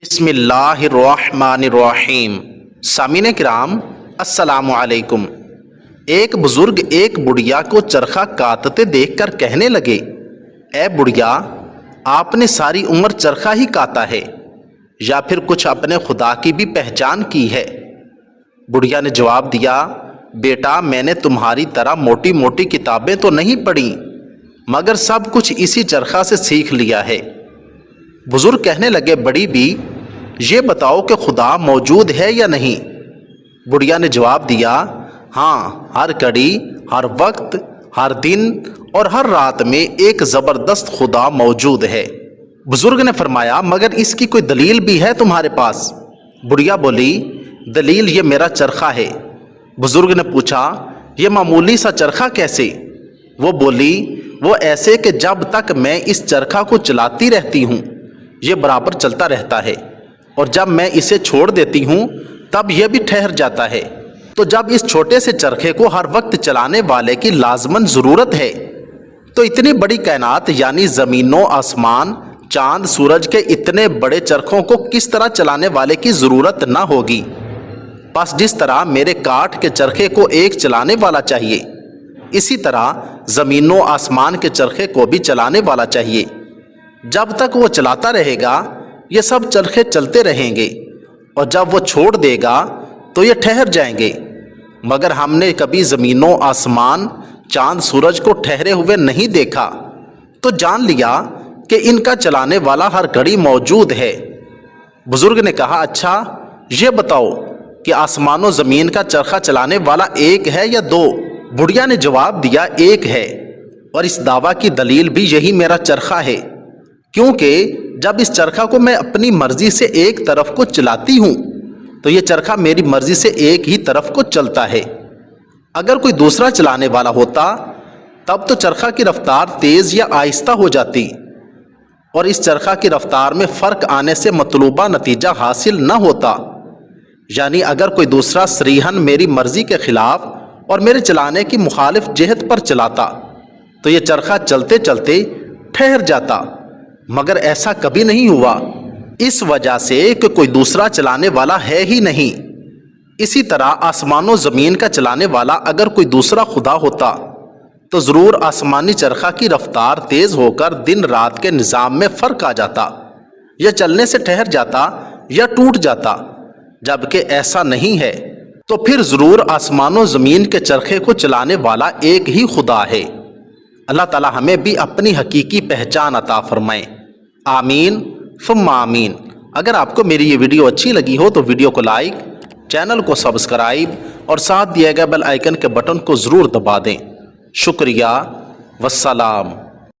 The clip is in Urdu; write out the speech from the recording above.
بسم اللہ الرحمن الرحیم۔ سامعین کرام السلام علیکم۔ ایک بزرگ ایک بڑھیا کو چرخہ کاٹتے دیکھ کر کہنے لگے، اے بڑھیا، آپ نے ساری عمر چرخہ ہی کاٹا ہے یا پھر کچھ اپنے خدا کی بھی پہچان کی ہے؟ بڑھیا نے جواب دیا، بیٹا، میں نے تمہاری طرح موٹی موٹی کتابیں تو نہیں پڑھی، مگر سب کچھ اسی چرخہ سے سیکھ لیا ہے۔ بزرگ کہنے لگے، بڑی بھی، یہ بتاؤ کہ خدا موجود ہے یا نہیں؟ بڑھیا نے جواب دیا، ہاں، ہر گھڑی، ہر وقت، ہر دن اور ہر رات میں ایک زبردست خدا موجود ہے۔ بزرگ نے فرمایا، مگر اس کی کوئی دلیل بھی ہے تمہارے پاس؟ بڑھیا بولی، دلیل یہ میرا چرخہ ہے۔ بزرگ نے پوچھا، یہ معمولی سا چرخہ کیسے؟ وہ بولی، وہ ایسے کہ جب تک میں اس چرخہ کو چلاتی رہتی ہوں یہ برابر چلتا رہتا ہے، اور جب میں اسے چھوڑ دیتی ہوں تب یہ بھی ٹھہر جاتا ہے۔ تو جب اس چھوٹے سے چرخے کو ہر وقت چلانے والے کی لازماً ضرورت ہے، تو اتنی بڑی کائنات یعنی زمین و آسمان، چاند، سورج کے اتنے بڑے چرخوں کو کس طرح چلانے والے کی ضرورت نہ ہوگی؟ بس جس طرح میرے کاٹھ کے چرخے کو ایک چلانے والا چاہیے، اسی طرح زمین و آسمان کے چرخے کو بھی چلانے والا چاہیے۔ جب تک وہ چلاتا رہے گا یہ سب چرخے چلتے رہیں گے، اور جب وہ چھوڑ دے گا تو یہ ٹھہر جائیں گے۔ مگر ہم نے کبھی زمین و آسمان، چاند، سورج کو ٹھہرے ہوئے نہیں دیکھا، تو جان لیا کہ ان کا چلانے والا ہر گھڑی موجود ہے۔ بزرگ نے کہا، اچھا یہ بتاؤ کہ آسمان و زمین کا چرخہ چلانے والا ایک ہے یا دو؟ بڑھیا نے جواب دیا، ایک ہے، اور اس دعویٰ کی دلیل بھی یہی میرا چرخہ ہے، کیونکہ جب اس چرخہ کو میں اپنی مرضی سے ایک طرف کو چلاتی ہوں تو یہ چرخہ میری مرضی سے ایک ہی طرف کو چلتا ہے۔ اگر کوئی دوسرا چلانے والا ہوتا تب تو چرخہ کی رفتار تیز یا آہستہ ہو جاتی، اور اس چرخہ کی رفتار میں فرق آنے سے مطلوبہ نتیجہ حاصل نہ ہوتا۔ یعنی اگر کوئی دوسرا صریحاً میری مرضی کے خلاف اور میرے چلانے کی مخالف جہت پر چلاتا تو یہ چرخہ چلتے چلتے ٹھہر جاتا، مگر ایسا کبھی نہیں ہوا، اس وجہ سے کہ کوئی دوسرا چلانے والا ہے ہی نہیں۔ اسی طرح آسمان و زمین کا چلانے والا اگر کوئی دوسرا خدا ہوتا تو ضرور آسمانی چرخہ کی رفتار تیز ہو کر دن رات کے نظام میں فرق آ جاتا، یا چلنے سے ٹھہر جاتا یا ٹوٹ جاتا۔ جبکہ ایسا نہیں ہے، تو پھر ضرور آسمان و زمین کے چرخے کو چلانے والا ایک ہی خدا ہے۔ اللہ تعالی ہمیں بھی اپنی حقیقی پہچان عطا فرمائے، آمین ثم آمین۔ اگر آپ کو میری یہ ویڈیو اچھی لگی ہو تو ویڈیو کو لائک، چینل کو سبسکرائب اور ساتھ دیے گئے بیل آئیکن کے بٹن کو ضرور دبا دیں۔ شکریہ، والسلام۔